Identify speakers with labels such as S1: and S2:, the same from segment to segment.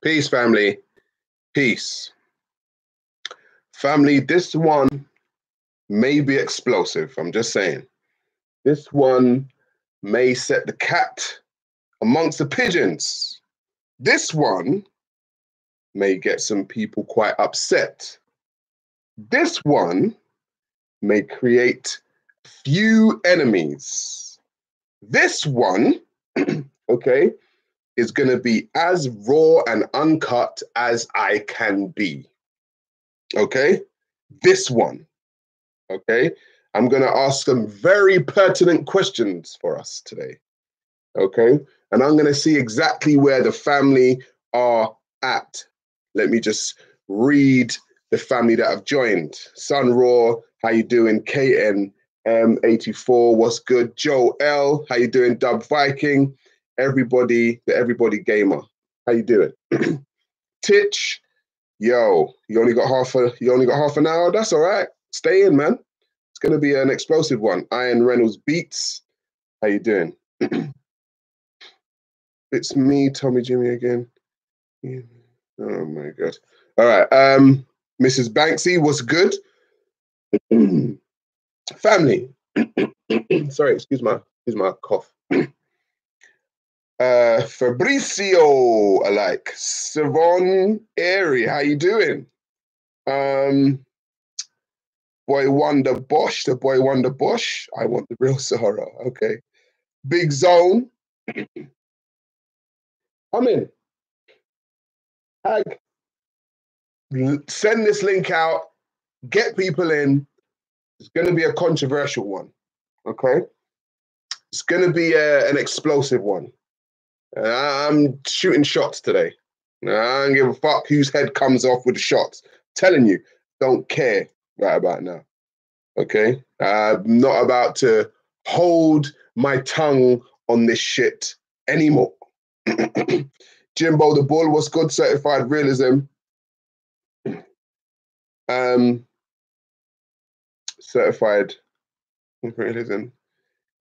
S1: Peace, family. Peace. Family, this one may be explosive. I'm just saying. This one may set the cat amongst the pigeons. This one may get some people quite upset. This one may create few enemies. This one, okay, is going to be as raw and uncut as I can be. Okay? This one. Okay? I'm going to ask some very pertinent questions for us today. Okay? And I'm going to see exactly where the family are at. Let me just read the family that have joined. Sun Raw, how you doing? KNM84, what's good? Joe L, how you doing? Dub Viking, everybody, the Everybody Gamer, how you doing? Titch, yo, you only got half an hour. That's all right. Stay in, man. It's gonna be an explosive one. Iron Reynolds Beats, how you doing? It's me, Tommy Jimmy again. Yeah. Oh my god. All right. Mrs. Banksy, what's good? Family. Sorry, excuse my cough. Fabricio alike. Savon Airy, how you doing? Boy Wonder Bosch, the Boy Wonder Bosch. I want the real Sahara. Okay. Big Zone. I'm in. Hag. Send this link out. Get people in. It's going to be a controversial one. Okay. It's going to be an explosive one. I'm shooting shots today. I don't give a fuck whose head comes off with the shots. I'm telling you, don't care right about now. Okay? I'm not about to hold my tongue on this shit anymore. Jimbo the Bull, what's good? Certified Realism. Certified Realism.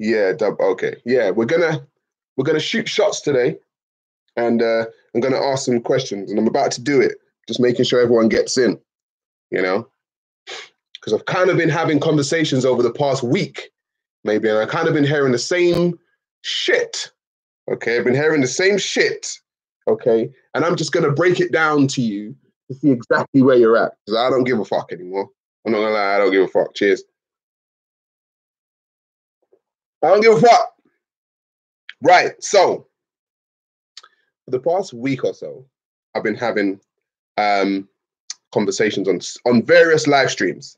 S1: Yeah, dub. Okay. Yeah, we're gonna shoot shots today, and I'm gonna ask some questions, and I'm about to do it. Just making sure everyone gets in, you know, because I've kind of been having conversations over the past week, maybe, and I've kind of been hearing the same shit. Okay, I've been hearing the same shit. Okay, and I'm just gonna break it down to you to see exactly where you're at, because I don't give a fuck anymore. I'm not gonna lie, I don't give a fuck. Cheers. I don't give a fuck. Right, so for the past week or so, I've been having conversations on various live streams.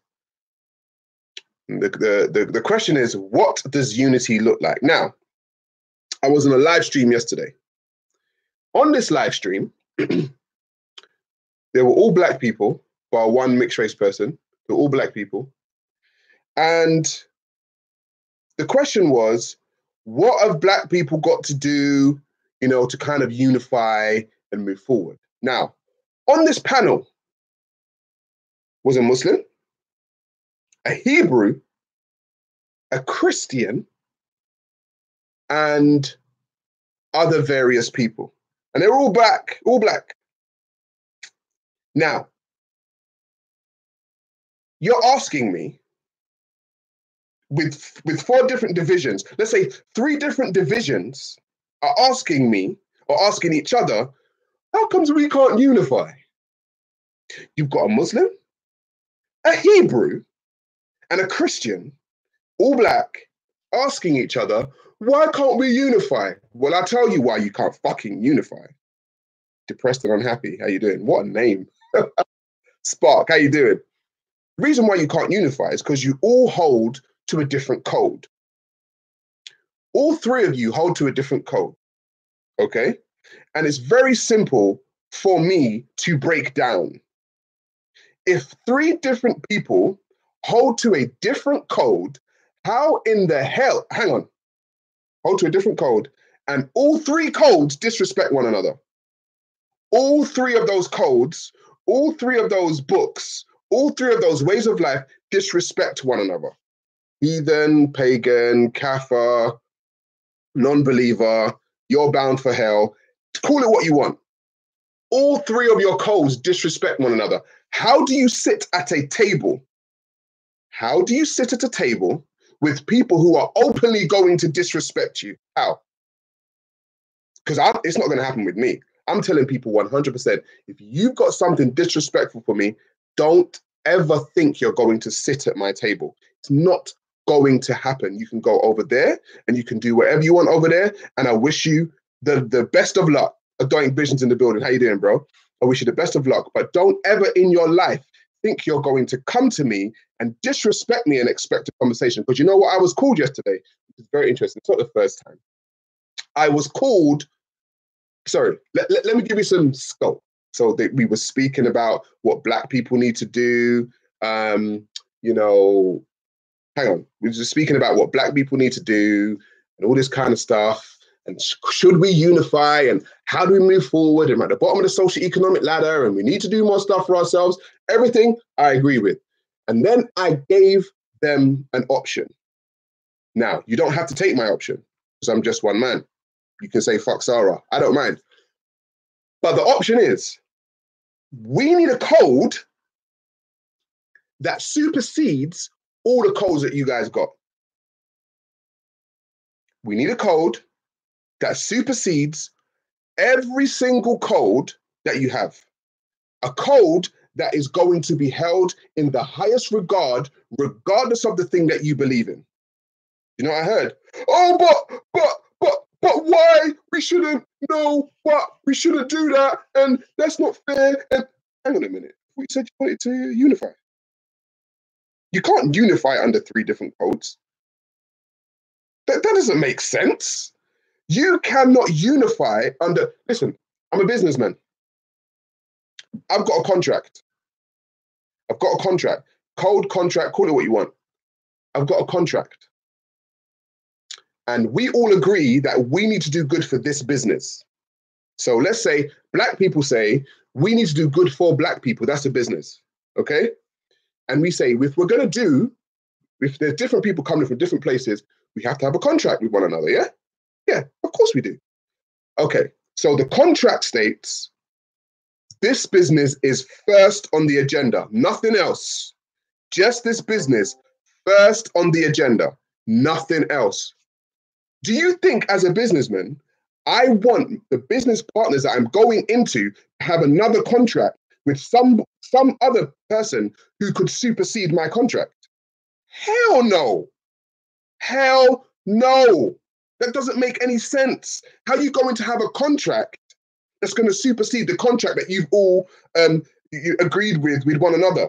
S1: The question is, what does unity look like? Now, I was on a live stream yesterday. On this live stream, there were all black people, bar one mixed race person. They were all black people. And the question was, what have black people got to do, you know, to kind of unify and move forward? Now, on this panel was a Muslim, a Hebrew, a Christian, and other various people. And they were all black, all black. Now, you're asking me, with 4 different divisions, let's say 3 different divisions are asking me or asking each other, how comes we can't unify? You've got a Muslim, a Hebrew, and a Christian, all black, asking each other, why can't we unify? Well, I'll tell you why you can't fucking unify. Depressed and unhappy, how you doing? What a name. Spark, how you doing? The reason why you can't unify is because you all hold to a different code. All 3 of you hold to a different code, okay? And it's very simple for me to break down. If 3 different people hold to a different code, how in the hell, hang on, hold to a different code, and all 3 codes disrespect one another. All 3 of those codes, all 3 of those books, all 3 of those ways of life disrespect one another. Heathen, pagan, kafir, non-believer, you're bound for hell. Call it what you want. All three of your codes disrespect one another. How do you sit at a table? How do you sit at a table with people who are openly going to disrespect you? How? Because it's not going to happen with me. I'm telling people 100%, if you've got something disrespectful for me, don't ever think you're going to sit at my table. It's not going to happen. You can go over there and you can do whatever you want over there. And I wish you the best of luck. Adoring Visions in the building. How you doing, bro? I wish you the best of luck. But don't ever in your life think you're going to come to me and disrespect me and expect a conversation. Because you know what I was called yesterday? It's very interesting. It's not the first time. I was called, sorry, let me give you some scope. So we were speaking about what Black people need to do. You know, hang on. We were just speaking about what Black people need to do and all this kind of stuff. And should we unify and how do we move forward? And we're at the bottom of the socio-economic ladder and we need to do more stuff for ourselves. Everything I agree with. And then I gave them an option. Now, you don't have to take my option because I'm just one man. You can say, fuck Sarah. I don't mind. But the option is, we need a code that supersedes all the codes that you guys got. We need a code that supersedes every single code that you have. A code that is going to be held in the highest regard, regardless of the thing that you believe in. You know what I heard? Oh, but why? We shouldn't, no, but we shouldn't do that, and that's not fair. And hang on a minute. We said you wanted to unify. You can't unify under 3 different codes. That doesn't make sense. You cannot unify under, listen, I'm a businessman. I've got a contract. Code, contract, call it what you want. I've got a contract. And we all agree that we need to do good for this business. So let's say Black people say, we need to do good for Black people. That's a business, okay? And we say, if we're going to do, if there's different people coming from different places, we have to have a contract with one another, yeah? Yeah, of course we do. Okay, so the contract states, this business is first on the agenda, nothing else. Just this business, first on the agenda, nothing else. Do you think as a businessman, I want the business partners that I'm going into to have another contract with some other person who could supersede my contract? Hell no. Hell no. That doesn't make any sense. How are you going to have a contract that's going to supersede the contract that you've all you agreed with one another?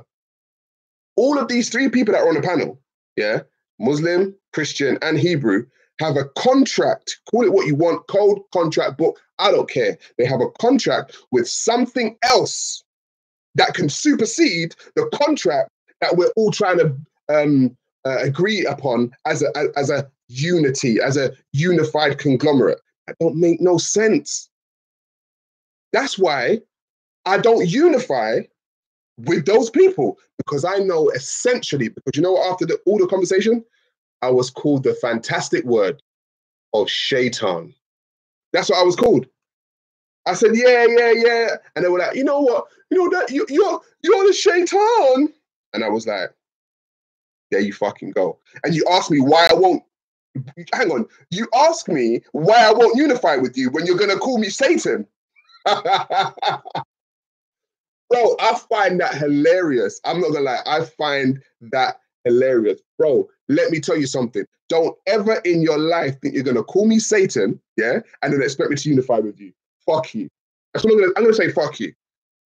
S1: All of these 3 people that are on the panel, yeah, Muslim, Christian, and Hebrew, have a contract, call it what you want, code, contract, book, I don't care. They have a contract with something else that can supersede the contract that we're all trying to agree upon as a unity, as a unified conglomerate. That don't make no sense. That's why I don't unify with those people, because I know essentially, because you know what, after all the conversation, I was called the fantastic word of shaitan. That's what I was called. I said, yeah. And they were like, you know what? You know that you're the shaitan. And I was like, there you fucking go. And you ask me why I won't, hang on. You ask me why I won't unify with you when you're going to call me Satan. Bro, I find that hilarious. I'm not going to lie. I find that hilarious. Bro, let me tell you something. Don't ever in your life think you're going to call me Satan, yeah, and then expect me to unify with you. Fuck you. That's what I'm going to say, fuck you.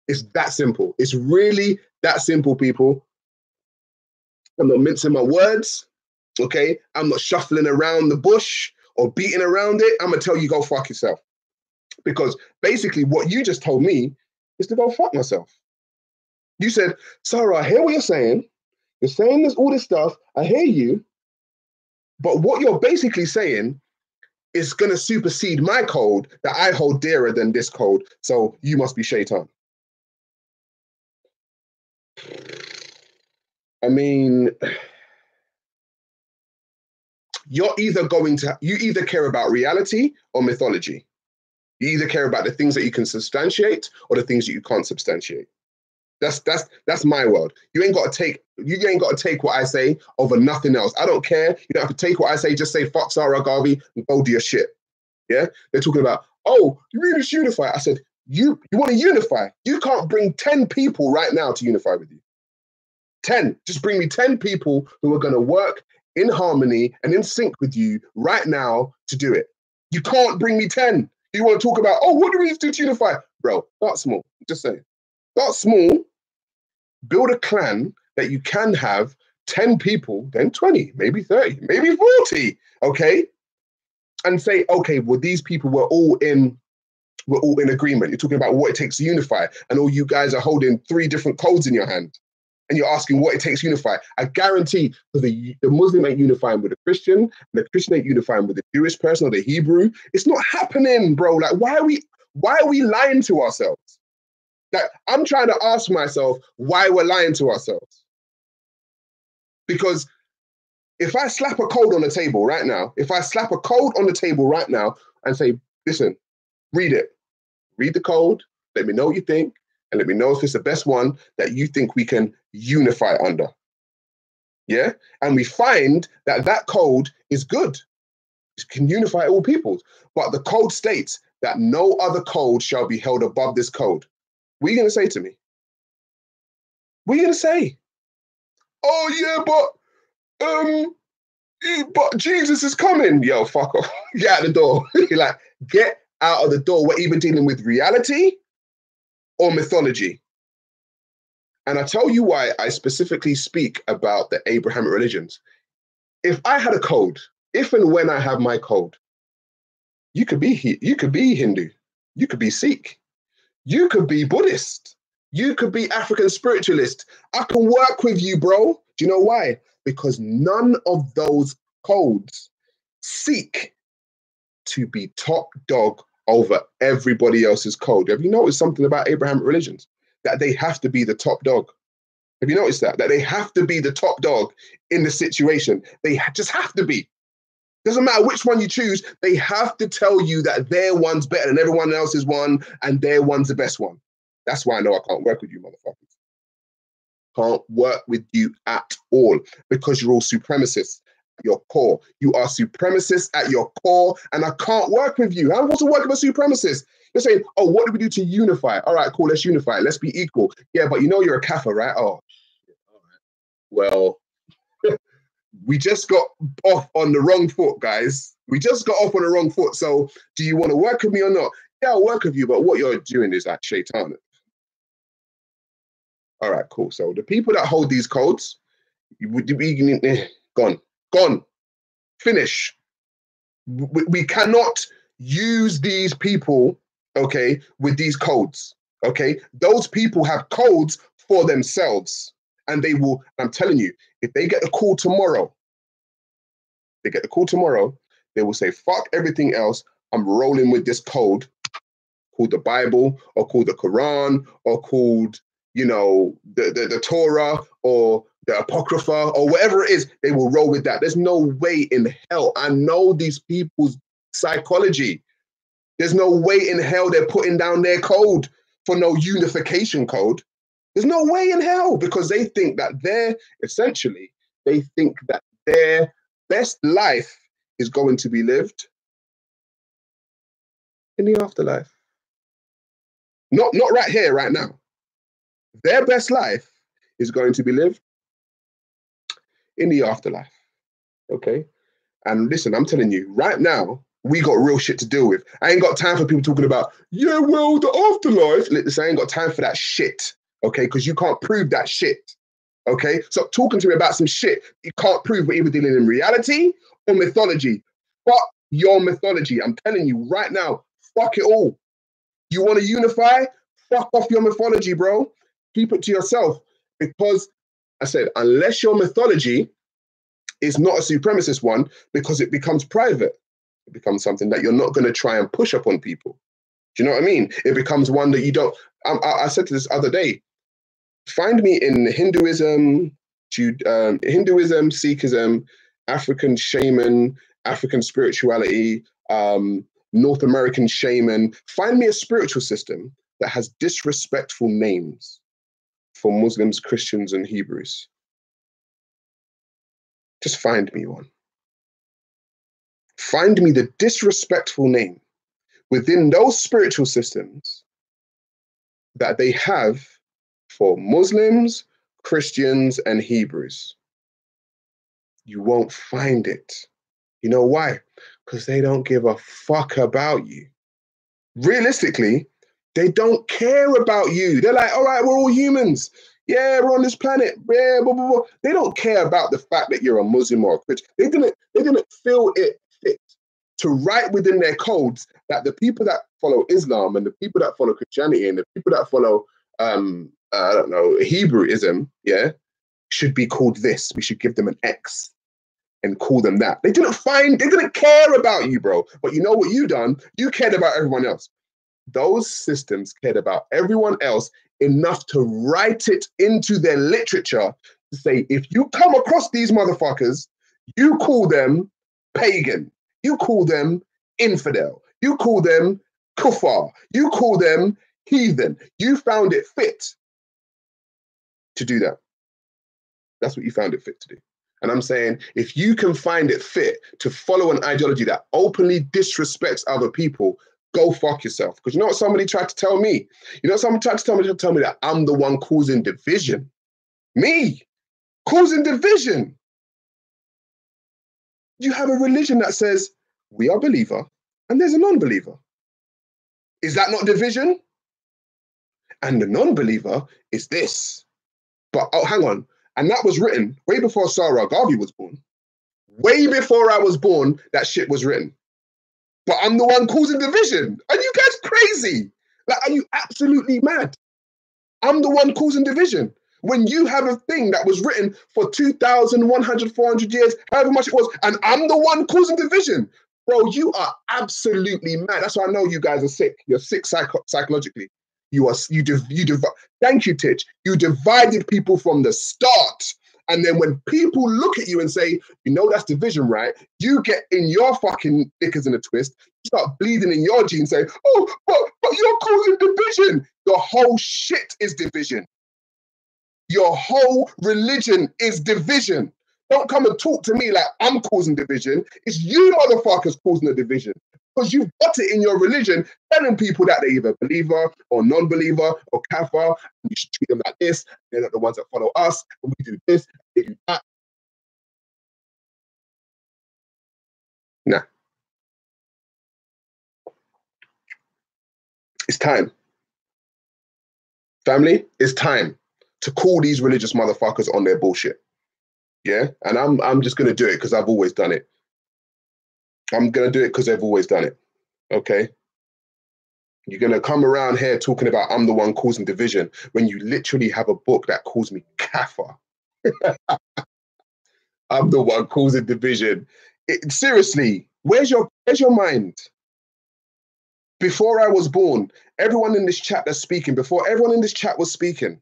S1: It's that simple. It's really that simple, people. I'm not mincing my words, okay? I'm not shuffling around the bush or beating around it. I'm going to tell you, go fuck yourself. Because basically what you just told me is to go fuck myself. You said, Sarah, I hear what you're saying. You're saying this, all this stuff. I hear you. But what you're basically saying is going to supersede my code that I hold dearer than this code. So you must be shaitan. I mean, you either care about reality or mythology. You either care about the things that you can substantiate or the things that you can't substantiate. That's my world. You ain't got to take what I say over nothing else. I don't care. You don't have to take what I say. Just say fuck Sarah Garvey and go do your shit. Yeah, they're talking about, oh, you really should unify. I said, you want to unify. You can't bring 10 people right now to unify with you. 10. Just bring me 10 people who are going to work in harmony and in sync with you right now to do it. You can't bring me 10. You want to talk about, oh, what do we need to do to unify? Bro, start small. Just saying. Start small. Build a clan that you can have 10 people, then 20, maybe 30, maybe 40, okay? And say, okay, well, these people were all in agreement. You're talking about what it takes to unify, and all you guys are holding 3 different codes in your hand, and you're asking what it takes to unify. I guarantee, because the Muslim ain't unifying with the Christian, and the Christian ain't unifying with the Jewish person or the Hebrew. It's not happening, bro. Like, why are we lying to ourselves? Like, I'm trying to ask myself why we're lying to ourselves. Because if I slap a code on the table right now, and say, listen, read it. Read the code, let me know what you think, and let me know if it's the best one that you think we can unify under. Yeah? And we find that that code is good. It can unify all peoples. But the code states that no other code shall be held above this code. What are you going to say to me? What are you going to say? Oh, yeah, but Jesus is coming. Yo, fuck off. Get out the door. You're like, get out of the door. We're either dealing with reality or mythology. And I tell you why I specifically speak about the Abrahamic religions. If I had a code, if and when I have my code, you could be Hindu, you could be Sikh, you could be Buddhist, you could be African spiritualist. I can work with you, bro. Do you know why? Because none of those codes seek to be top dog over everybody else's code. Have you noticed something about Abrahamic religions? That they have to be the top dog. Have you noticed that? That they have to be the top dog in the situation. They just have to be. Doesn't matter which one you choose, they have to tell you that their one's better than everyone else's one and their one's the best one. That's why I know I can't work with you, motherfuckers. Can't work with you at all, because you're all supremacists at your core. You are supremacists at your core, and I can't work with you. I want to work with a supremacist. You're saying, oh, what do we do to unify? All right, cool, let's unify. Let's be equal. Yeah, but you know you're a kafir, right? Oh, shit. All right. Well, we just got off on the wrong foot, guys. We just got off on the wrong foot. So do you want to work with me or not? Yeah, I'll work with you, but what you're doing is like shaitan. All right, cool. So the people that hold these codes, gone, finish. We cannot use these people, okay, with these codes, okay? Those people have codes for themselves, and they will, I'm telling you, if they get the call tomorrow, they will say, fuck everything else, I'm rolling with this code called the Bible, or called the Quran, or called, you know, the Torah, or the Apocrypha, or whatever it is. They will roll with that. There's no way in hell. I know these people's psychology. There's no way in hell they're putting down their code for no unification code. There's no way in hell, because they think that their best life is going to be lived in the afterlife. Not right here, right now. Their best life is going to be lived in the afterlife. Okay? And listen, I'm telling you, right now, we got real shit to deal with. I ain't got time for people talking about, yeah, well, the afterlife. Listen, I ain't got time for that shit. Okay? Because you can't prove that shit. Okay? Stop talking to me about some shit you can't prove. We're either dealing in reality or mythology. Fuck your mythology. I'm telling you right now, fuck it all. You want to unify? Fuck off your mythology, bro. Keep it to yourself. Because I said, unless your mythology is not a supremacist one, because it becomes private. It becomes something that you're not going to try and push upon people. Do you know what I mean? It becomes one that you don't. I said to this other day, find me in Hinduism, Sikhism, African shaman, African spirituality, North American shaman. Find me a spiritual system that has disrespectful names for Muslims, Christians, and Hebrews. Just find me one. Find me the disrespectful name within those spiritual systems that they have for Muslims, Christians, and Hebrews. You won't find it. You know why? Because they don't give a fuck about you. Realistically, they don't care about you. They're like, all right, we're all humans. Yeah, we're on this planet. Yeah, blah, blah, blah. They don't care about the fact that you're a Muslim or a Christian. They didn't feel it fit to write within their codes that the people that follow Islam and the people that follow Christianity and the people that follow, I don't know, Hebrewism, yeah, should be called this. We should give them an X and call them that. They didn't care about you, bro. But you know what you done? You cared about everyone else. Those systems cared about everyone else enough to write it into their literature to say, if you come across these motherfuckers, you call them pagan. You call them infidel. You call them kuffar. You call them heathen. You found it fit to do that. That's what you found it fit to do. And I'm saying, if you can find it fit to follow an ideology that openly disrespects other people, go fuck yourself. Because you know what somebody tried to tell me? You know what somebody tried to tell me that I'm the one causing division. Me, causing division. You have a religion that says, we are believer and there's a non-believer. Is that not division? And the non-believer is this. But, oh, hang on. And that was written way before Sarah Garvey was born. Way before I was born, that shit was written. But I'm the one causing division. Are you guys crazy? Like, are you absolutely mad? I'm the one causing division. When you have a thing that was written for 2,100, 400 years, however much it was, and I'm the one causing division. Bro, you are absolutely mad. That's why I know you guys are sick. You're sick psychologically. Thank you, Titch. You divided people from the start. And then when people look at you and say, you know, that's division, right? You get in your fucking knickers in a twist, you start bleeding in your jeans, saying, oh, but you're causing division. Your whole shit is division. Your whole religion is division. Don't come and talk to me like I'm causing division. It's you motherfuckers causing the division. Because you've got it in your religion, telling people that they're either believer or non-believer or kafir, and you should treat them like this. They're not the ones that follow us, and we do this, they do that. Nah. It's time. Family, it's time to call these religious motherfuckers on their bullshit. Yeah? And I'm just gonna do it because I've always done it. I'm gonna do it because I've always done it. Okay? You're going to come around here talking about I'm the one causing division when you literally have a book that calls me kafir. I'm the one causing division. Seriously, where's your mind? Before I was born, everyone in this chat that's speaking, before everyone in this chat was speaking,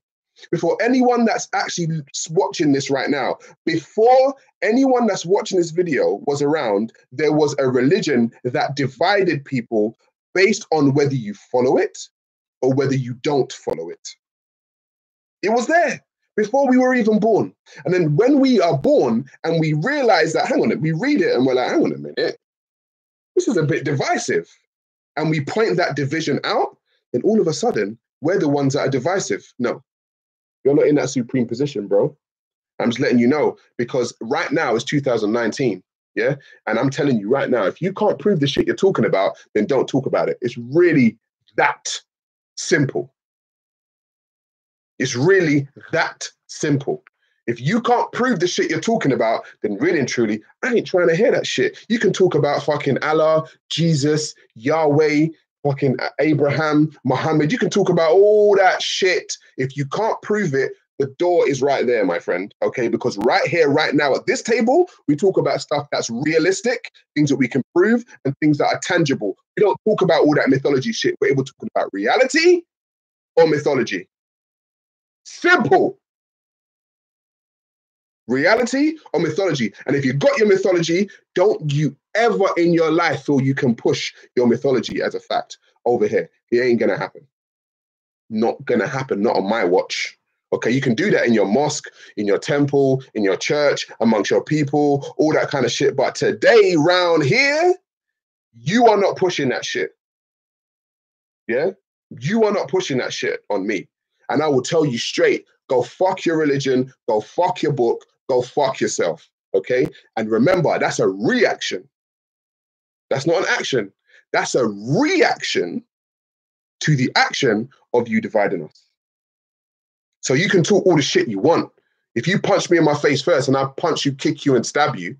S1: before anyone that's actually watching this right now, before anyone that's watching this video was around, there was a religion that divided people based on whether you follow it or whether you don't follow it. It was there before we were even born. And then when we are born and we realize that, hang on, we read it and we're like, hang on a minute, this is a bit divisive. And we point that division out, then all of a sudden, we're the ones that are divisive. No, you're not in that supreme position, bro. I'm just letting you know, because right now it's 2019. Yeah. And I'm telling you right now, if you can't prove the shit you're talking about, then don't talk about it. It's really that simple. It's really that simple. If you can't prove the shit you're talking about, then really and truly, I ain't trying to hear that shit. You can talk about fucking Allah, Jesus, Yahweh, fucking Abraham, Muhammad. You can talk about all that shit. If you can't prove it, the door is right there, my friend, okay? Because right here, right now at this table, we talk about stuff that's realistic, things that we can prove, and things that are tangible. We don't talk about all that mythology shit. We're able to talk about reality or mythology. Simple. Reality or mythology? And if you've got your mythology, don't you ever in your life feel you can push your mythology as a fact over here. It ain't gonna happen. Not gonna happen, not on my watch. Okay, you can do that in your mosque, in your temple, in your church, amongst your people, all that kind of shit. But today, round here, you are not pushing that shit. Yeah? You are not pushing that shit on me. And I will tell you straight, go fuck your religion, go fuck your book, go fuck yourself. Okay? And remember, that's a reaction. That's not an action. That's a reaction to the action of you dividing us. So you can talk all the shit you want. If you punch me in my face first and I punch you, kick you, and stab you,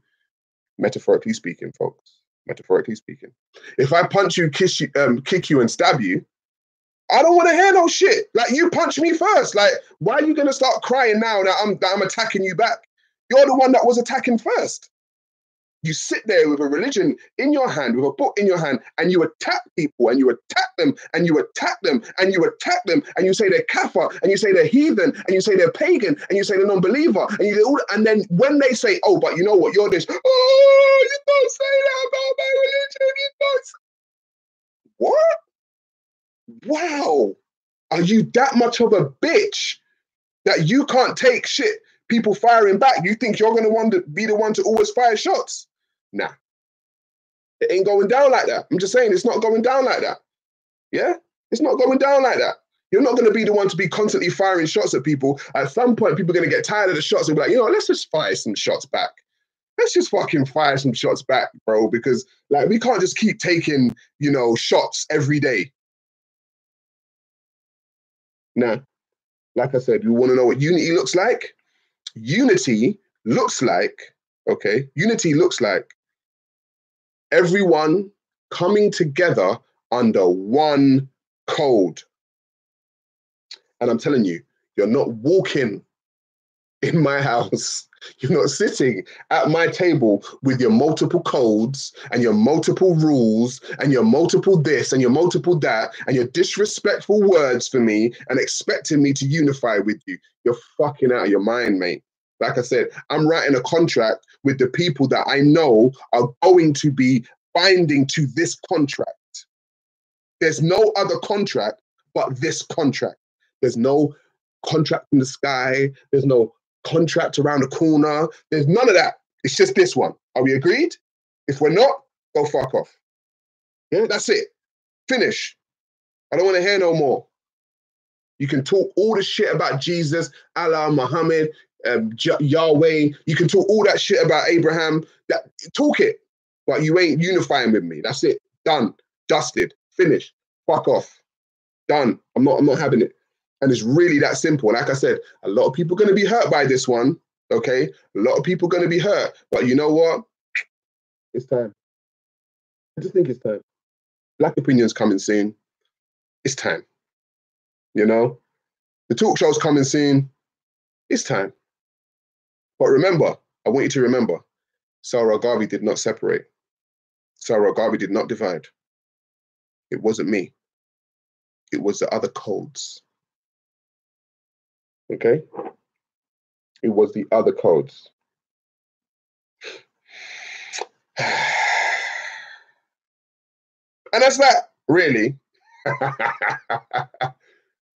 S1: metaphorically speaking, folks, metaphorically speaking, if I punch you, kiss you, kick you, and stab you, I don't want to hear no shit. Like, you punch me first. Like, why are you gonna start crying now that I'm attacking you back? You're the one that was attacking first. You sit there with a religion in your hand, with a book in your hand, and you attack people, and you attack them, and you attack them, and you attack them, and you say they're kafir, and you say they're heathen, and you say they're pagan, and you say they're non-believer, and then when they say, oh, but you know what, you're this, oh, you don't say that about my religion, you don't say... What? Wow. Are you that much of a bitch that you can't take shit, people firing back? You think you're going to be the one to always fire shots? Nah. It ain't going down like that. I'm just saying, it's not going down like that. Yeah? It's not going down like that. You're not going to be the one to be constantly firing shots at people. At some point, people are going to get tired of the shots and be like, you know, let's just fire some shots back. Let's just fucking fire some shots back, bro, because like we can't just keep taking, you know, shots every day. Nah. Like I said, you want to know what unity looks like? Unity looks like, okay, unity looks like everyone coming together under one code. And I'm telling you, you're not walking in my house. You're not sitting at my table with your multiple codes and your multiple rules and your multiple this and your multiple that and your disrespectful words for me and expecting me to unify with you. You're fucking out of your mind, mate. Like I said, I'm writing a contract with the people that I know are going to be binding to this contract. There's no other contract but this contract. There's no contract in the sky. There's no contract around the corner. There's none of that. It's just this one. Are we agreed? If we're not, go fuck off. Yeah, that's it. Finish. I don't want to hear no more. You can talk all the shit about Jesus, Allah, Muhammad, Yahweh. You can talk all that shit about Abraham. Talk it, but you ain't unifying with me. That's it. Done. Dusted. Finished. Fuck off. Done. I'm not having it. And it's really that simple. Like I said, a lot of people are going to be hurt by this one. Okay? A lot of people are going to be hurt. But you know what? It's time. I just think it's time. Black Opinion's coming soon. It's time. You know? The talk show's coming soon. It's time. But remember, I want you to remember, Sarah Garvey did not separate. Sarah Garvey did not divide. It wasn't me. It was the other codes. Okay? It was the other codes. And that's that, really.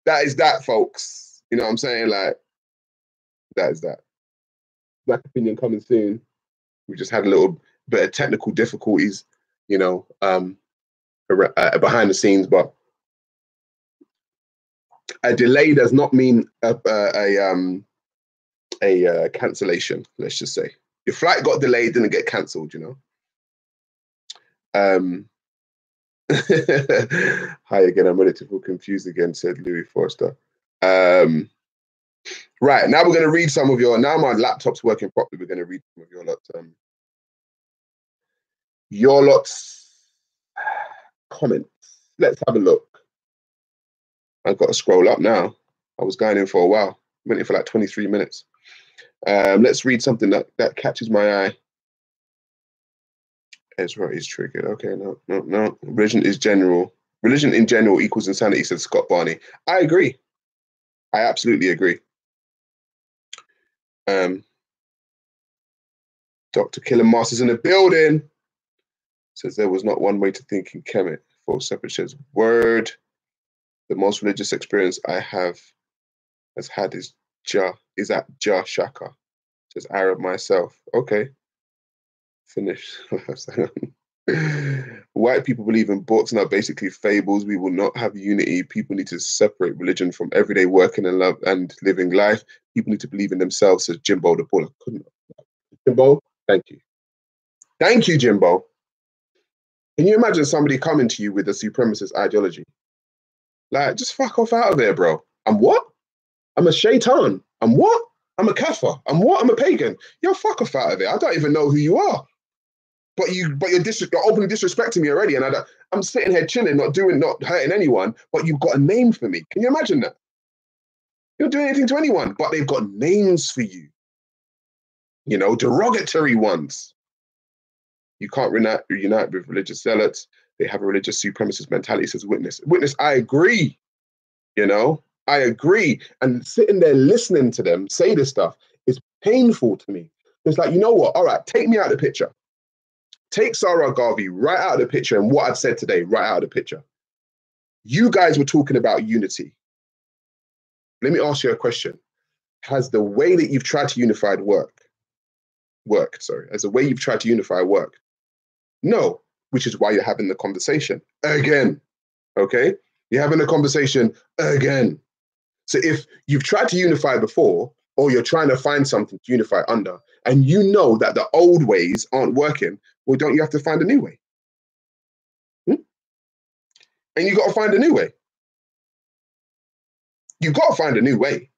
S1: That is that, folks. You know what I'm saying? Like, that is that. Black Opinion coming soon. We just had a little bit of technical difficulties, you know, behind the scenes, but a delay does not mean a cancellation. Let's just say your flight got delayed, didn't get cancelled. You know. Hi again. I'm ready to feel confused again," said Louis Forster. Right, now we're going to read some of your. Now my laptop's working properly. We're going to read some of your lot's comments. Let's have a look. I've got to scroll up now. I was going in for a while. Went in for like 23 minutes. Let's read something that catches my eye. Ezra is triggered. Okay, no. Religion is general. Religion in general equals insanity, said Scott Barney. I agree. I absolutely agree. Dr. Killing Masters in the building. Says there was not one way to think in Kemet. For separate shares. Word. The most religious experience I has had is at Jah Shaka. Says Arab myself. Okay. Finish. White people believe in books and are basically fables. We will not have unity. People need to separate religion from everyday working and love and living life. People need to believe in themselves, says Jimbo the Bull. Jimbo, thank you. Thank you, Jimbo. Can you imagine somebody coming to you with a supremacist ideology? Like, just fuck off out of there, bro. I'm what? I'm a shaitan. I'm what? I'm a kafir. I'm what? I'm a pagan. Yo, fuck off out of there. I don't even know who you are. But you're openly disrespecting me already, and I'm sitting here chilling, not hurting anyone. But you've got a name for me. Can you imagine that? You're not doing anything to anyone, but they've got names for you. You know, derogatory ones. You can't unite with religious zealots. They have a religious supremacist mentality, says Witness. Witness, I agree. You know, I agree. And sitting there listening to them say this stuff is painful to me. It's like, you know what? All right, take me out of the picture. Take Sarah Garvey right out of the picture and what I've said today right out of the picture. You guys were talking about unity. Let me ask you a question. Has the way that you've tried to unify worked? Has the way you've tried to unify worked? No, which is why you're having the conversation again. Okay? You're having a conversation again. So if you've tried to unify before, or you're trying to find something to unify under, and you know that the old ways aren't working, well, don't you have to find a new way? And you got to find a new way. You got to find a new way.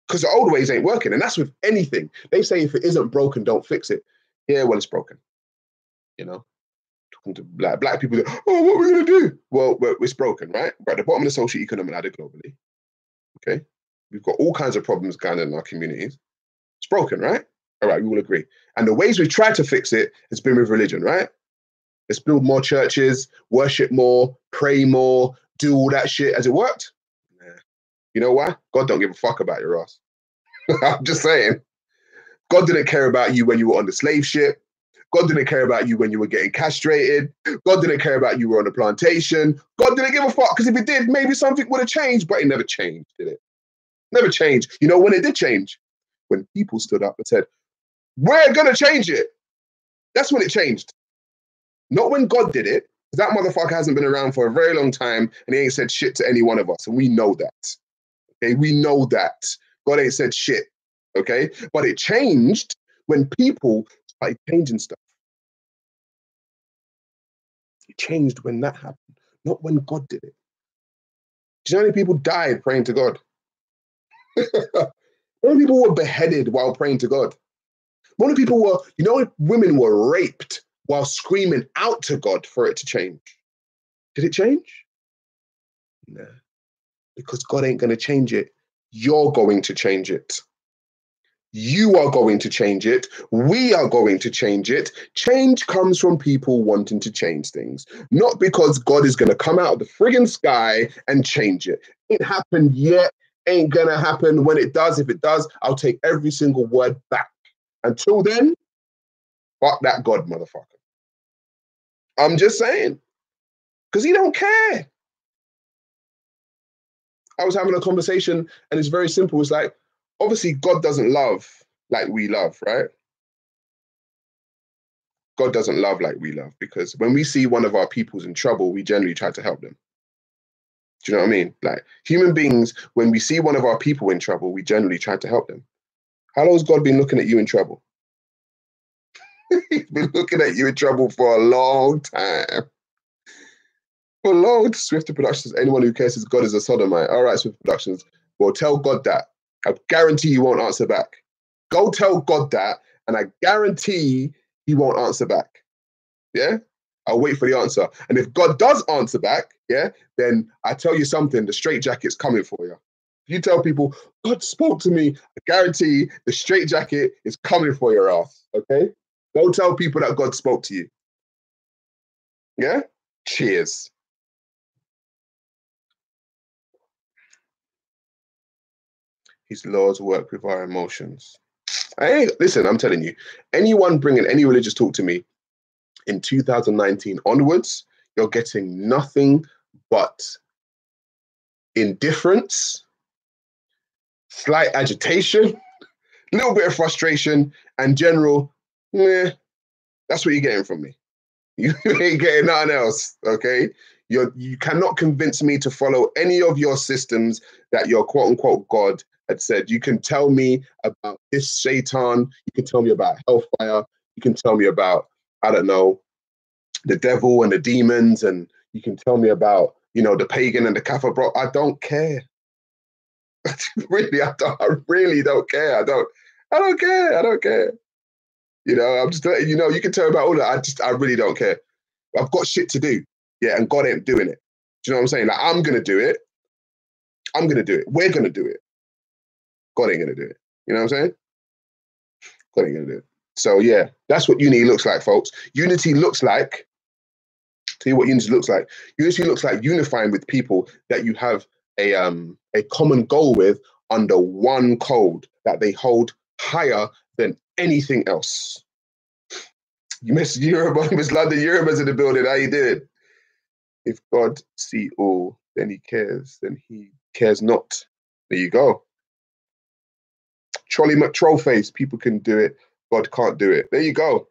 S1: Because the old ways ain't working. And that's with anything. They say if it isn't broken, don't fix it. Yeah, well, it's broken. You know? Talking to black people, oh, what are we going to do? Well, it's broken, right? We're at the bottom of the socio-economic ladder globally. Okay? We've got all kinds of problems going on in our communities. It's broken, right? All right, we all agree. And the ways we've tried to fix it has been with religion, right? Let's build more churches, worship more, pray more, do all that shit. Has it worked? Nah. You know why? God don't give a fuck about your ass. I'm just saying. God didn't care about you when you were on the slave ship. God didn't care about you when you were getting castrated. God didn't care about you were on a plantation. God didn't give a fuck, because if it did, maybe something would have changed, but it never changed, did it? Never changed. You know when it did change? When people stood up and said, we're going to change it. That's when it changed. Not when God did it, because that motherfucker hasn't been around for a very long time and he ain't said shit to any one of us. And we know that. Okay, we know that. God ain't said shit. Okay, but it changed when people started changing stuff. It changed when that happened, not when God did it. Do you know how many people died praying to God? How many people were beheaded while praying to God? How many people were, women were raped while screaming out to God for it to change? Did it change? No, because God ain't going to change it. You're going to change it. You are going to change it. We are going to change it. Change comes from people wanting to change things, not because God is going to come out of the friggin' sky and change it. It happened yet. Ain't going to happen. When it does, if it does, I'll take every single word back. Until then, fuck that God, motherfucker. I'm just saying. Because he don't care. I was having a conversation and it's very simple. It's like, obviously God doesn't love like we love, right? God doesn't love like we love, because when we see one of our peoples in trouble, we generally try to help them. Do you know what I mean? Like human beings, when we see one of our people in trouble, we generally try to help them. How long has God been looking at you in trouble? He's been looking at you in trouble for a long time. For long. Swifter Productions, anyone who cares says God is a sodomite. All right, Swifter Productions. Well, tell God that. I guarantee he won't answer back. Go tell God that, and I guarantee he won't answer back. Yeah? I'll wait for the answer. And if God does answer back, yeah, then I tell you something, the straitjacket's coming for you. If you tell people, God spoke to me, I guarantee the straitjacket is coming for your ass, okay? Go tell people that God spoke to you. Yeah? Cheers. His laws work with our emotions. Listen, I'm telling you, anyone bringing any religious talk to me in 2019 onwards, you're getting nothing but indifference, slight agitation, a little bit of frustration, and general, meh, that's what you're getting from me. You ain't getting nothing else, okay? You cannot convince me to follow any of your systems that your quote unquote God had said. You can tell me about this Shaitan, you can tell me about hellfire, you can tell me about, I don't know, the devil and the demons, and you can tell me about, the pagan and the Kafir, bro. I don't care. Really, I really don't care. I don't care. I don't care. I'm just letting you can tell me about all that. I really don't care. I've got shit to do. Yeah, and God ain't doing it. Do you know what I'm saying? Like, I'm gonna do it. I'm gonna do it. We're gonna do it. God ain't gonna do it. You know what I'm saying? God ain't gonna do it. So yeah, that's what unity looks like, folks. Unity looks like, tell you what unity looks like. Unity looks like unifying with people that you have a common goal with under one code that they hold higher than anything else. You miss Yoruba, Miss London, Yoruba's in the building. How you doing? If God see all, then he cares not. There you go. Trolley McTrollface, people can do it, God can't do it. There you go.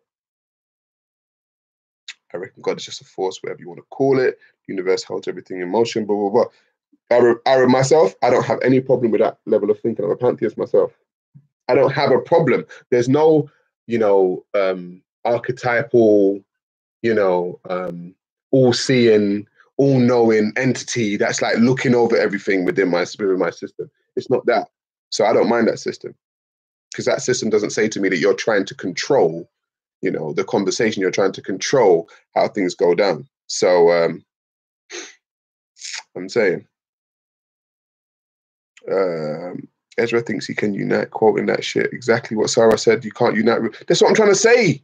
S1: I reckon God is just a force, whatever you want to call it. The universe holds everything in motion, blah, blah, blah. I myself, I don't have any problem with that level of thinking. I'm a pantheist myself. I don't have a problem. There's no, archetypal, all-seeing, all-knowing entity that's like looking over everything within my system. It's not that. So I don't mind that system, because that system doesn't say to me that you're trying to control, the conversation. You're trying to control how things go down. So I'm saying, Ezra thinks he can unite, quoting that shit. Exactly what Sarah said. You can't unite. That's what I'm trying to say.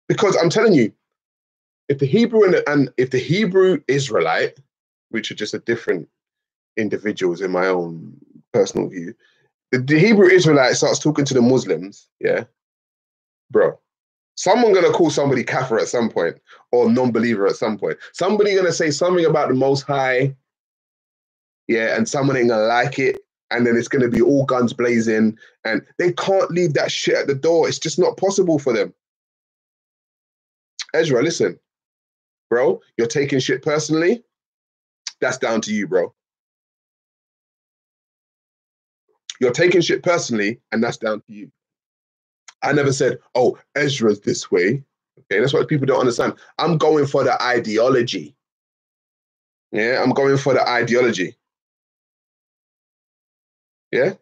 S1: Because I'm telling you, if the Hebrew and if the Hebrew Israelite, which are just a different individuals in my own personal view, the Hebrew Israelite starts talking to the Muslims, yeah, bro, someone gonna call somebody kafir at some point, or non-believer at some point. Somebody gonna say something about the Most High, yeah, and someone ain't gonna like it, and then it's gonna be all guns blazing, and they can't leave that shit at the door. It's just not possible for them. Ezra, listen, bro, you're taking shit personally. That's down to you, bro. You're taking shit personally, and that's down to you. I never said, oh, Ezra's this way. Okay, that's what people don't understand. I'm going for the ideology. Yeah, I'm going for the ideology. Yeah?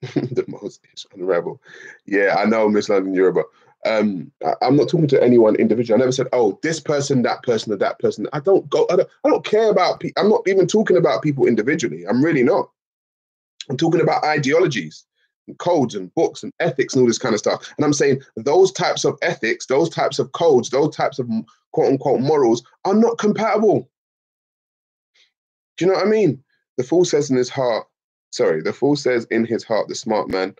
S1: The most unravel. Yeah, I know, Miss London Yoruba. I'm not talking to anyone individual. I never said, oh, this person, that person, or that person. I don't care about people. I'm not even talking about people individually. I'm really not. I'm talking about ideologies and codes and books and ethics and all this kind of stuff. And I'm saying those types of ethics, those types of codes, those types of quote unquote morals are not compatible. Do you know what I mean? The fool says in his heart, the fool says in his heart, the smart man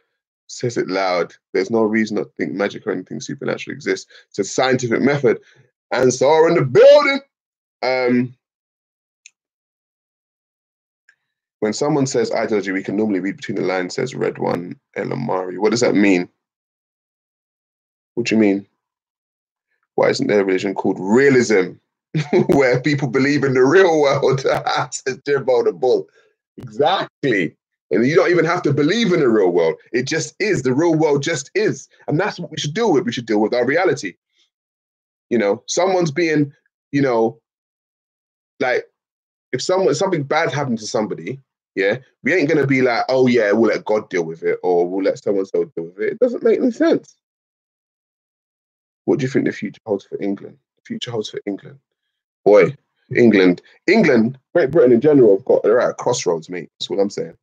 S1: says it loud. There's no reason not to think magic or anything supernatural exists. It's a scientific method. And so are in the building. When someone says ideology, we can normally read between the lines, says Red One Elamari. What does that mean? What do you mean? Why isn't there a religion called realism, where people believe in the real world? Says Jimbo the Bull. Exactly. And you don't even have to believe in the real world. It just is. The real world just is. And that's what we should deal with. We should deal with our reality. Someone's being, like, if something bad happened to somebody, yeah, we ain't going to be like, oh, yeah, we'll let God deal with it, or we'll let someone else deal with it. It doesn't make any sense. What do you think the future holds for England? The future holds for England. Boy, England, Great Britain in general, they're at a crossroads, mate. That's what I'm saying.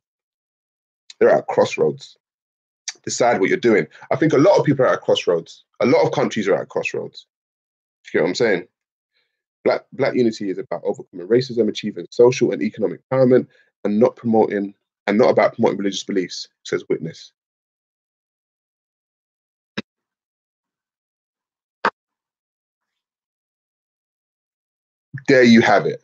S1: They're at a crossroads. Decide what you're doing. I think a lot of people are at crossroads. A lot of countries are at crossroads. You get what I'm saying? Black unity is about overcoming racism, achieving social and economic empowerment, and not about promoting religious beliefs, says Witness. There you have it.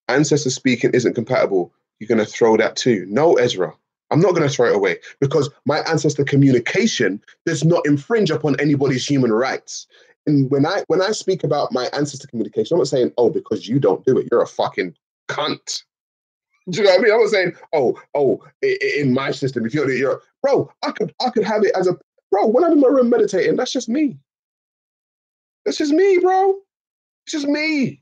S1: Ancestor speaking isn't compatible. You're going to throw that too. No, Ezra. I'm not going to throw it away because my ancestor communication does not infringe upon anybody's human rights. And when I speak about my ancestor communication, I'm not saying, oh, because you don't do it, you're a fucking cunt. Do you know what I mean? I'm not saying, in my system, if you're bro, I could have it as a bro. When I'm in my room meditating, that's just me. That's just me, bro. It's just me.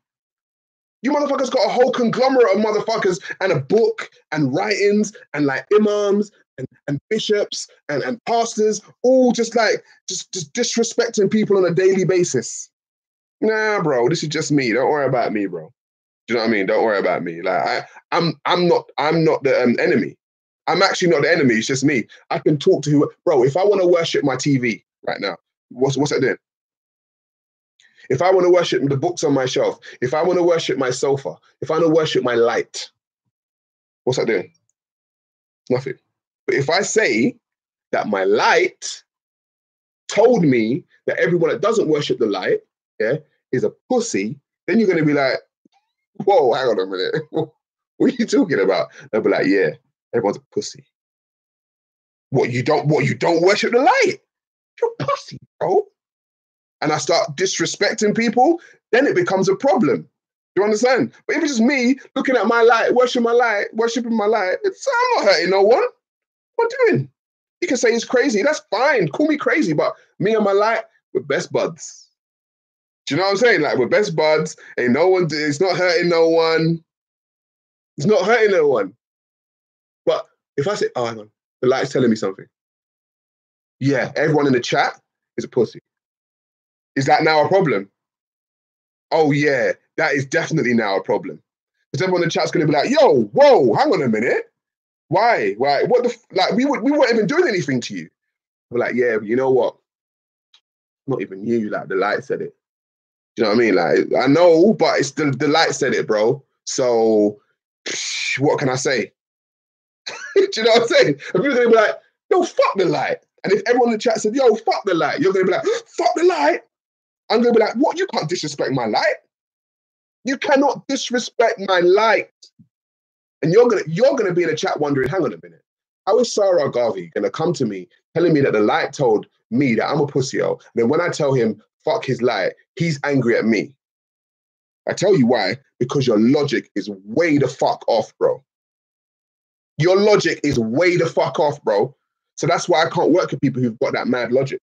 S1: You motherfuckers got a whole conglomerate of motherfuckers and a book and writings and like imams and bishops and pastors, all just disrespecting people on a daily basis. Nah, bro, this is just me. Don't worry about me, bro. Do you know what I mean? Don't worry about me. Like I'm not the enemy. I'm actually not the enemy. It's just me. I can talk to who, bro. If I want to worship my TV right now, what's that doing? If I want to worship the books on my shelf, if I want to worship my sofa, if I want to worship my light, what's that doing? Nothing. But if I say that my light told me that everyone that doesn't worship the light, yeah, is a pussy, then you're going to be like, whoa, hang on a minute. What are you talking about? They'll be like, yeah, everyone's a pussy. What, you don't worship the light? You're a pussy, bro. And I start disrespecting people, then it becomes a problem. Do you understand? But if it's just me looking at my light, worshiping my light, I'm not hurting no one. What am I doing? You can say it's crazy. That's fine. Call me crazy. But me and my light, we're best buds. Do you know what I'm saying? Like, we're best buds. Ain't no one, it's not hurting no one. It's not hurting no one. But if I say, oh, hang on, the light's telling me something. Yeah, everyone in the chat is a pussy. Is that now a problem? Oh, yeah, that is definitely now a problem. Because everyone in the chat's going to be like, yo, whoa, hang on a minute. Why? What the, like, we weren't even doing anything to you. We're like, yeah, but you know what? Not even you, like, the light said it. Do you know what I mean? Like, I know, but it's the light said it, bro. So, what can I say? Do you know what I'm saying? And people are going to be like, yo, fuck the light. And if everyone in the chat said, yo, fuck the light, you're going to be like, fuck the light. I'm going to be like, what? You can't disrespect my light. You cannot disrespect my light. And you're gonna be in the chat wondering, hang on a minute. How is Sarah Garvey gonna come to me telling me that the light told me that I'm a pussy-o? And then when I tell him, fuck his light, he's angry at me. I tell you why, because your logic is way the fuck off, bro. Your logic is way the fuck off, bro. So that's why I can't work with people who've got that mad logic.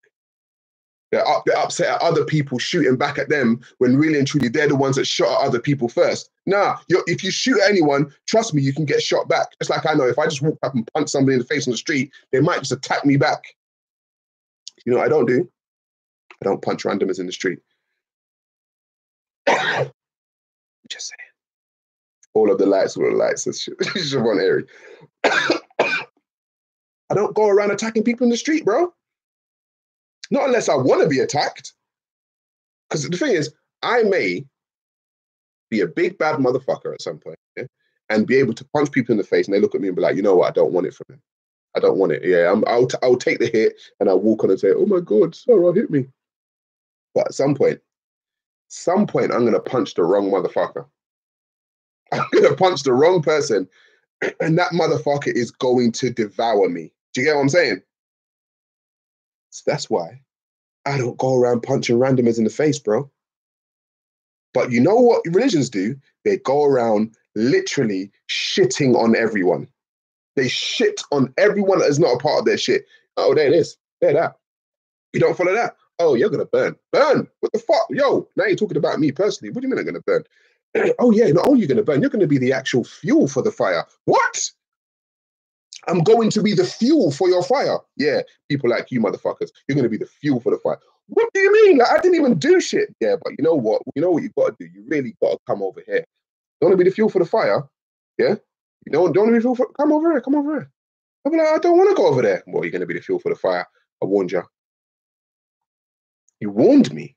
S1: They're upset at other people shooting back at them when really and truly they're the ones that shot at other people first. Nah, if you shoot at anyone, trust me, you can get shot back. Just like I know, if I just walk up and punch somebody in the face on the street, they might just attack me back. You know what I don't do? I don't punch randomers in the street. Just saying. All of the lights. That's Siobhan Airy. I don't go around attacking people in the street, bro. Not unless I want to be attacked. Because the thing is, I may be a big bad motherfucker at some point, yeah? And be able to punch people in the face and they look at me and be like, you know what, I don't want it from him. I don't want it. Yeah, I'll take the hit and I'll walk on and say, oh my God, Sarah hit me. But at some point, I'm going to punch the wrong motherfucker. I'm going to punch the wrong person and that motherfucker is going to devour me. Do you get what I'm saying? So that's why I don't go around punching randomers in the face, bro. But you know what religions do? They go around literally shitting on everyone. They shit on everyone that is not a part of their shit. Oh, there it is. There that. You don't follow that? Oh, you're going to burn. Burn. What the fuck? Yo, now you're talking about me personally. What do you mean I'm going to burn? Oh, yeah, not only are you going to burn, you're going to be the actual fuel for the fire. What? I'm going to be the fuel for your fire. Yeah, people like you motherfuckers, you're going to be the fuel for the fire. What do you mean? Like, I didn't even do shit. Yeah, but you know what? You know what you've got to do? You really got to come over here. You want to be the fuel for the fire? Yeah? You don't want to be the fuel for... Come over here, come over here. I'll be like, I don't want to go over there. Well, you're going to be the fuel for the fire. I warned you. You warned me.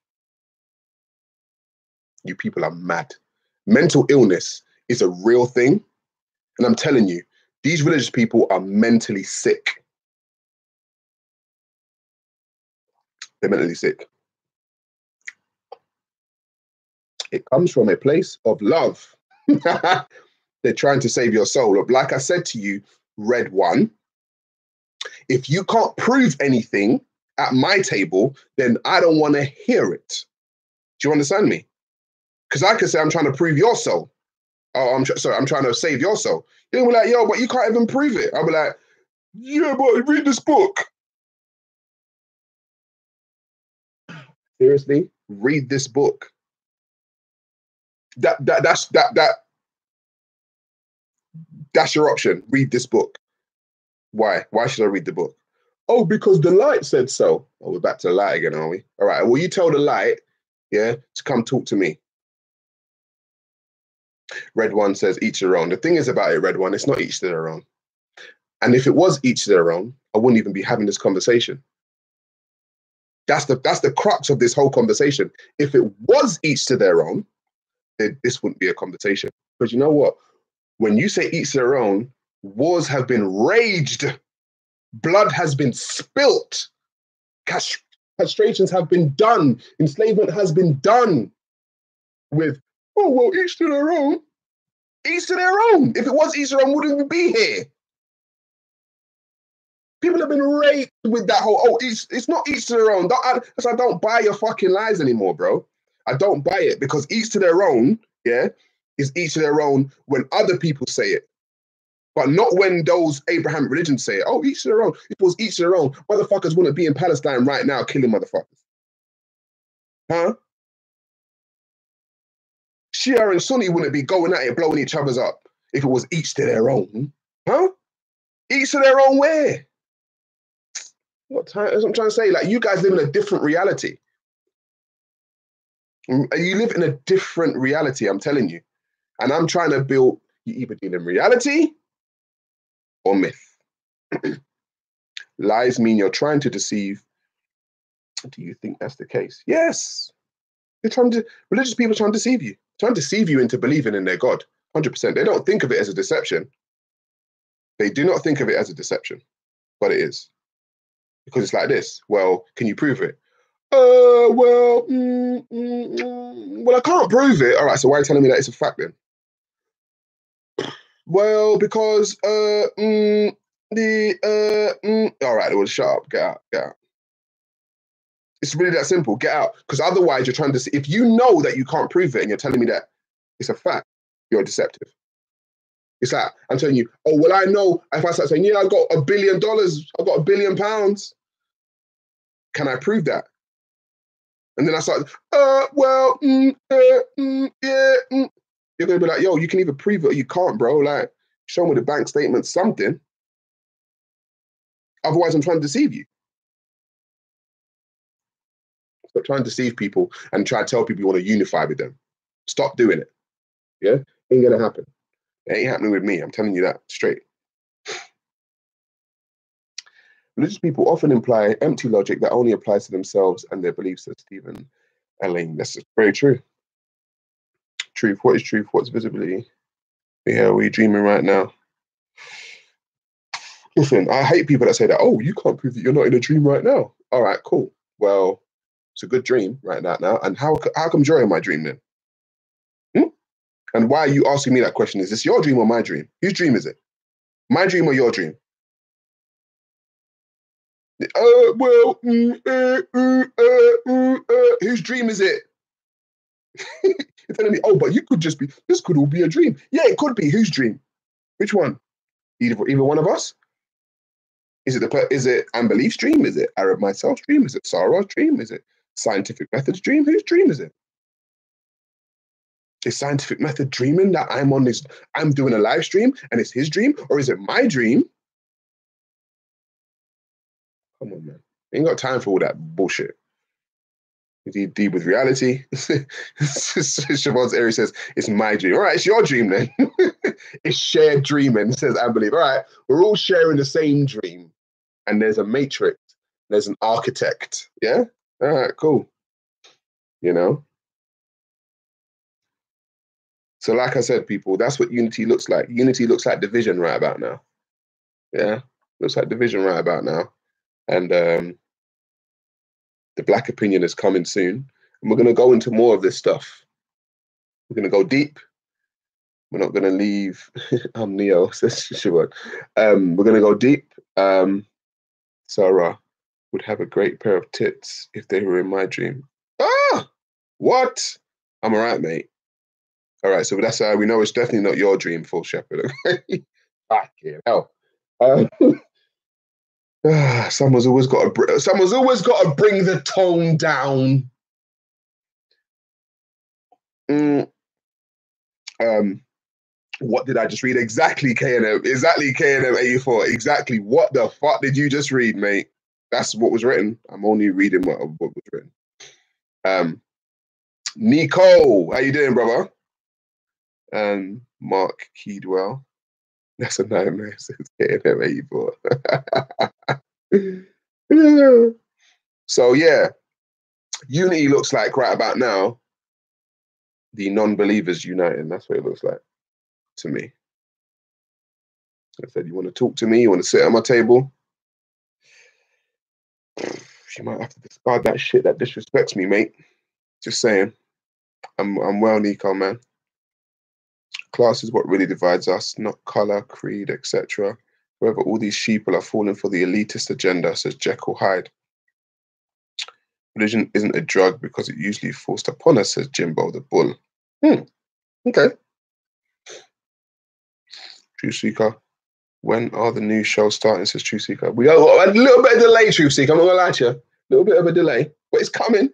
S1: You people are mad. Mental illness is a real thing. And I'm telling you, these religious people are mentally sick. They're mentally sick. It comes from a place of love. They're trying to save your soul. Like I said to you, red one, if you can't prove anything at my table, then I don't want to hear it. Do you understand me? Because I could say I'm trying to prove your soul. Oh, I'm trying to save your soul. You'll be like, yo, but you can't even prove it. I'll be like, yeah, but read this book. Seriously, read this book. That's your option. Read this book. Why? Why should I read the book? Oh, because the light said so. Oh, we're back to the light again, are we? All right. Well, you tell the light, yeah, to come talk to me. Red one says each their own. The thing is about it, red one, it's not each to their own. And if it was each to their own, I wouldn't even be having this conversation. That's the crux of this whole conversation. If it was each to their own, then this wouldn't be a conversation. Because you know what? When you say each to their own, wars have been raged, blood has been spilt, castrations have been done, enslavement has been done with, oh, well, each to their own. Each to their own. If it was each to their own, wouldn't we be here? People have been raped with that whole, oh, it's not each to their own. So I don't buy your fucking lies anymore, bro. I don't buy it because each to their own, yeah, is each to their own when other people say it. But not when those Abrahamic religions say it. Oh, each to their own. If it was each to their own, motherfuckers wouldn't be in Palestine right now killing motherfuckers. Huh? Shia and Sunni wouldn't be going at it, blowing each other's up if it was each to their own. Huh? Each to their own where? What time? That's what I'm trying to say. Like, you guys live in a different reality. You live in a different reality, I'm telling you. And I'm trying to build, you either deal in reality or myth. Lies mean you're trying to deceive. Do you think that's the case? Yes. Religious people trying to deceive you. Trying to deceive you into believing in their God. 100%. They don't think of it as a deception. They do not think of it as a deception, but it is. Because it's like this. Well, can you prove it? Well, I can't prove it. All right, so why are you telling me that it's a fact then? Well, because all right, well, shut up, get out. It's really that simple. Get out. Because otherwise, you're trying to see. If you know that you can't prove it, and you're telling me that it's a fact, you're deceptive. It's like I'm telling you. Oh well, I know. If I start saying, yeah, I got $1 billion, I got £1 billion. Can I prove that? And then I start, yeah. You're going to be like, yo, you can either prove it or you can't, bro. Like, show me the bank statement, something. Otherwise, I'm trying to deceive you. Stop trying to deceive people and try to tell people you want to unify with them. Stop doing it. Yeah? Ain't going to happen. It ain't happening with me. I'm telling you that straight. Religious people often imply empty logic that only applies to themselves and their beliefs, says Stephen Elling. That's very true. Truth. What is truth? What's visibility? Yeah, we're dreaming right now. Listen, I hate people that say that, oh, you can't prove that you're not in a dream right now. All right, cool. Well, it's a good dream right now. And how come you're in my dream then? And why are you asking me that question? Is this your dream or my dream? Whose dream is it? My dream or your dream? Whose dream is it? You're telling me, oh, but this could all be a dream. Yeah, it could be. Whose dream? Which one? Either one of us? Is it Unbelief's dream? Is it Arab Myself's dream? Is it Sarah's dream? Is it Scientific Method's dream? Whose dream is it? Is Scientific Method dreaming that I'm doing a live stream and it's his dream? Or is it my dream? Come on, man. Ain't got time for all that bullshit. You deal with reality. Siobhan's Airy says, it's my dream. All right, it's your dream then. It's shared dreaming, says Unbelief. All right, we're all sharing the same dream. And there's a matrix. There's an architect. Yeah? All right, cool. You know? So like I said, people, that's what unity looks like. Unity looks like division right about now. Yeah? Looks like division right about now. And the Black opinion is coming soon. And we're going to go into more of this stuff. We're gonna go deep. We're not gonna leave. I'm Neo, says Siobhan. We're gonna go deep. Sarah would have a great pair of tits if they were in my dream. Ah, what? I'm all right, mate. All right, so that's how we know it's definitely not your dream, Full Shepherd. Okay? Fucking hell. Someone's always got to bring the tone down. What did I just read? Exactly, K&M. Exactly, K&M 84. Exactly. What the fuck did you just read, mate? That's what was written. I'm only reading what was written. Nico, how you doing, brother? Mark Keedwell. That's a nightmare. Says K&M 84. Yeah. So yeah, unity looks like right about now the non-believers uniting. That's what it looks like to me. I said, you want to talk to me? You want to sit at my table? You might have to discard that shit that disrespects me, mate. Just saying. I'm well, Nico, man. Class is what really divides us, not color, creed, etc. However, all these sheeple are falling for the elitist agenda, says Jekyll Hyde. Religion isn't a drug because it usually forced upon us, says Jimbo the Bull. Okay. True Seeker. When are the new shows starting, says True Seeker? We got a little bit of delay, True Seeker. I'm not going to lie to you. A little bit of a delay, but it's coming.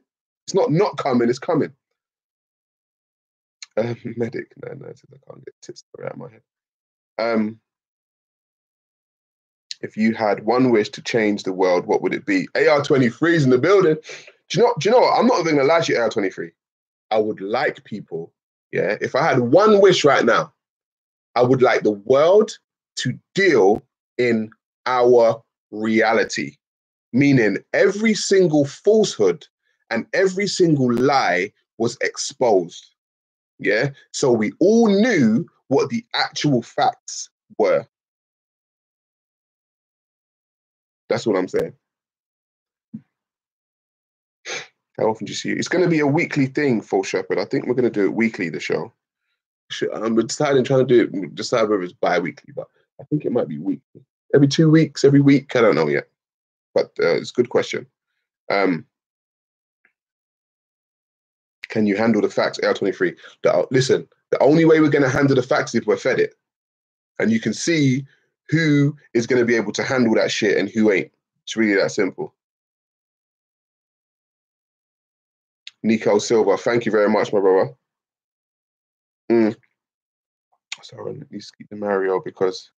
S1: It's not coming, it's coming. Medic. No, I can't get tits out of my head. If you had one wish to change the world, what would it be? AR-23 is in the building. Do you know what? I'm not even going to lie to you, AR-23. I would like people, yeah, if I had one wish right now, I would like the world to deal in our reality, meaning every single falsehood and every single lie was exposed, yeah? So we all knew what the actual facts were. That's what I'm saying. How often do you see it? It's going to be a weekly thing, Full Shepherd. I think we're going to do it weekly, the show. I'm deciding, trying to decide whether it's bi-weekly, but I think it might be weekly. Every 2 weeks, every week, I don't know yet. But it's a good question. Can you handle the facts, AR-23? Listen, the only way we're going to handle the facts is if we're fed it. And you can see who is going to be able to handle that shit and who ain't. It's really that simple. Nico Silva, thank you very much, my brother. So I need to keep the Mario because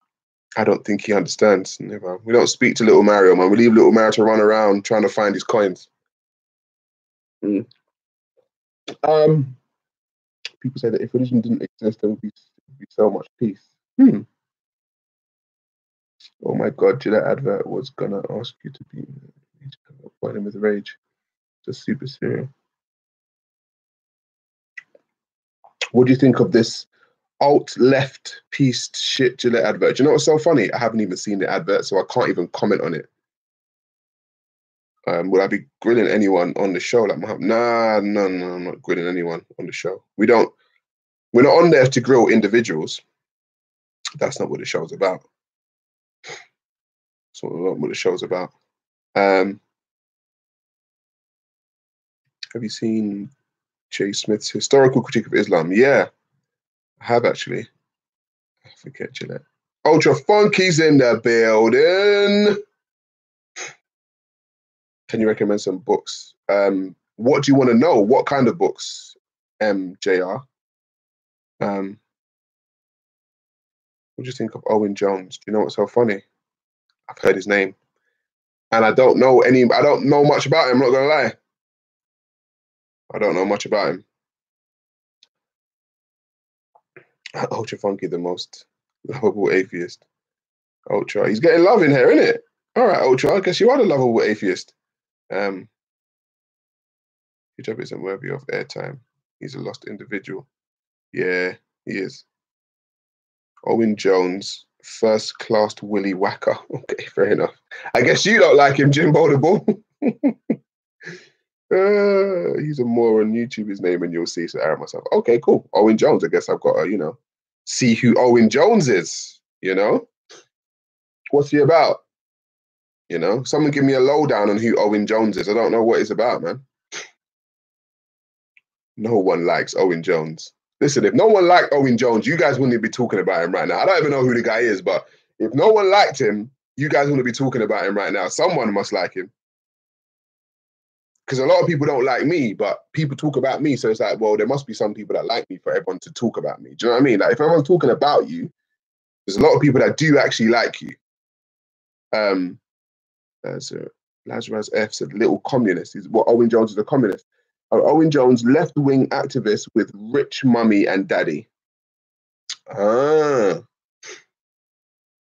S1: I don't think he understands. Never. We don't speak to little Mario, man. We leave little Mario to run around trying to find his coins. People say that if religion didn't exist, there would be so much peace. Oh my God, Gillette advert was gonna ask you to be point him with rage. Just super serious. What do you think of this alt-left piece shit Gillette advert? Do you know what's so funny? I haven't even seen the advert, so I can't even comment on it. Would I be grilling anyone on the show? Like, no, I'm not grilling anyone on the show. We're not on there to grill individuals. That's not what the show's about. That's not what the show's about. Have you seen Jay Smith's historical critique of Islam? Yeah, I have actually. I forget Gillette. Ultra Funky's in the building. Can you recommend some books? What do you want to know? What kind of books, JR? What do you think of Owen Jones? Do you know what's so funny? I've heard his name. And I don't know much about him, I'm not gonna lie. I don't know much about him. Ultra Funky, the most lovable atheist. Ultra, he's getting love in here, isn't it? All right, Ultra, I guess you are the lovable atheist. Hijab isn't worthy of airtime. He's a lost individual. Yeah, he is. Owen Jones, first class Willy Whacker. Okay, fair enough. I guess you don't like him, Jimbo the Bull. He's a more on YouTube, his name, and you'll see. So I add myself. Okay, cool. Owen Jones. I guess I've got to, see who Owen Jones is. What's he about? Someone give me a lowdown on who Owen Jones is. I don't know what he's about, man. No one likes Owen Jones. Listen, if no one liked Owen Jones, you guys wouldn't be talking about him right now. I don't even know who the guy is, but if no one liked him, you guys wouldn't be talking about him right now. Someone must like him. Because a lot of people don't like me, but people talk about me. So it's like, well, there must be some people that like me for everyone to talk about me. Do you know what I mean? Like, if everyone's talking about you, there's a lot of people that do actually like you. Lazarus F said, little communist. Owen Jones is a communist. Owen Jones, left-wing activist with rich mummy and daddy. Ah.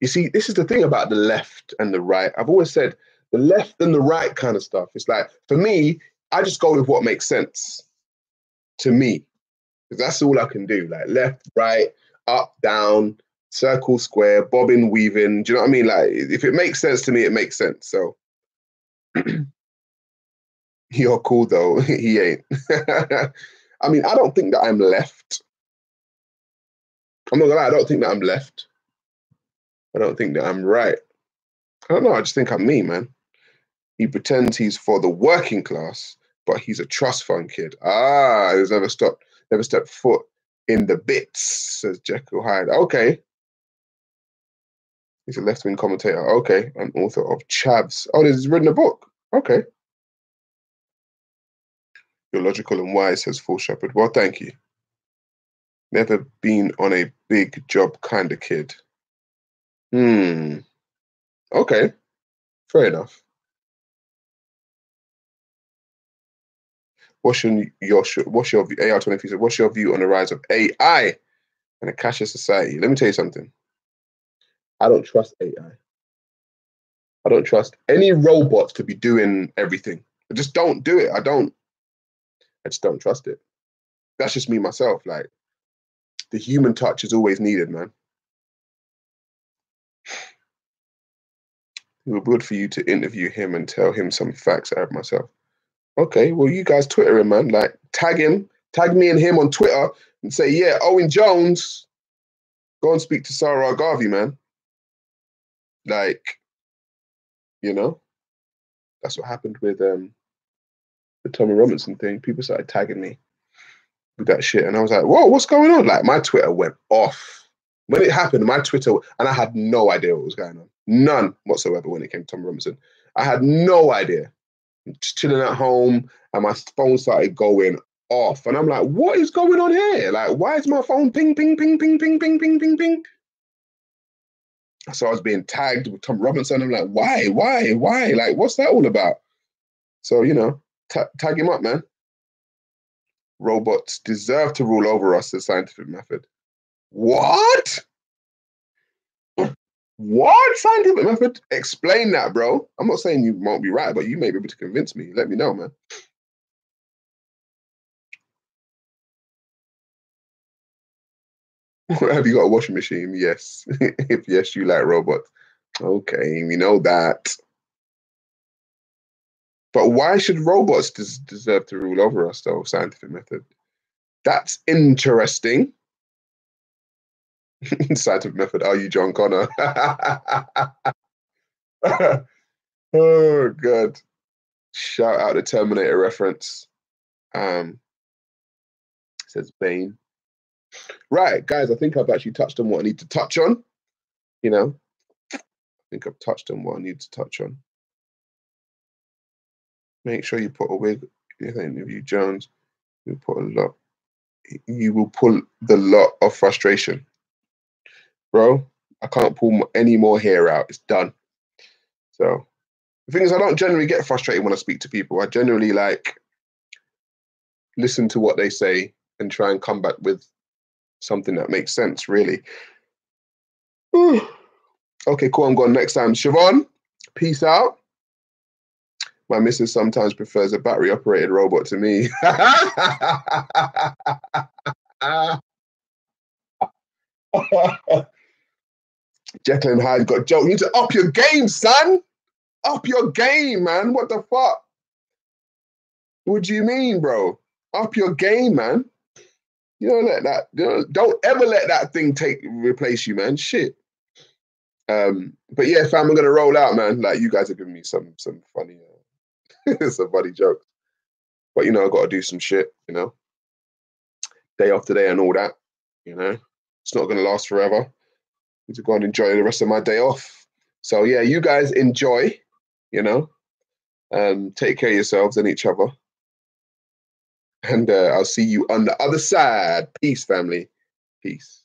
S1: You see, this is the thing about the left and the right. I've always said the left and the right kind of stuff. It's like, for me, I just go with what makes sense to me. Because that's all I can do. Like left, right, up, down, circle, square, bobbing, weaving. Do you know what I mean? Like, if it makes sense to me, it makes sense. So you're cool though. He ain't. I mean, I don't think that I'm left. I'm not gonna lie, I don't think that I'm left. I don't think that I'm right. I don't know, I just think I'm me, man. He pretends he's for the working class, but he's a trust fund kid. He's never stepped foot in the bits, says Jekyll Hyde. Okay. He's a left-wing commentator. Okay. An author of Chavs. Oh, he's written a book. Okay. You're logical and wise, says Full Shepherd. Well, thank you. Never been on a big job kind of kid. Okay. Fair enough. What's your view? AR23 said, what's your view on the rise of AI and a cashless society? Let me tell you something. I don't trust AI. I don't trust any robots to be doing everything. I just don't do it. I just don't trust it. That's just me myself. Like, the human touch is always needed, man. It would be good for you to interview him and tell him some facts out of myself. Okay, well, you guys Twitter him, man. Like, tag me and him on Twitter and say, yeah, Owen Jones, go and speak to Sarah Garvey, man. Like, that's what happened with the Tommy Robinson thing. People started tagging me with that shit. And I was like, whoa, what's going on? Like, my Twitter went off. When it happened, my Twitter, and I had no idea what was going on. None whatsoever when it came to Tommy Robinson. I had no idea. I'm just chilling at home and my phone started going off. And I'm like, what is going on here? Like, why is my phone ping, ping, ping, ping, ping, ping, ping, ping, ping? So I was being tagged with Tom Robinson. I'm like, why? Like, what's that all about? So, tag him up, man. Robots deserve to rule over us, the scientific method. What? What scientific method? Explain that, bro. I'm not saying you won't be right, but you may be able to convince me. Let me know, man. Have you got a washing machine? Yes. If yes, you like robots. Okay, we know that. But why should robots deserve to rule over us, though? Scientific method. That's interesting. Scientific method. Are you John Connor? Oh, God. Shout out the Terminator reference. Says Bane. Right, guys, I think I've actually touched on what I need to touch on. I think I've touched on what I need to touch on. Make sure you put a wig in the interview, Jones. You will pull the lot of frustration. Bro, I can't pull any more hair out. It's done. So the thing is, I don't generally get frustrated when I speak to people. I generally listen to what they say and try and come back with something that makes sense, really. Okay, cool. I'm going next time. Siobhan, peace out. My missus sometimes prefers a battery-operated robot to me. Jekyll and Hyde got joked. You need to up your game, son. Up your game, man. What the fuck? What do you mean, bro? Up your game, man. You don't let that. Don't ever let that thing replace you, man. Shit. But yeah, fam, I'm gonna roll out, man. Like you guys have given me some funny, some funny jokes. But I got to do some shit. Day off today and all that. It's not gonna last forever. Need to go and enjoy the rest of my day off. So yeah, you guys enjoy. Take care of yourselves and each other. And I'll see you on the other side. Peace, family. Peace.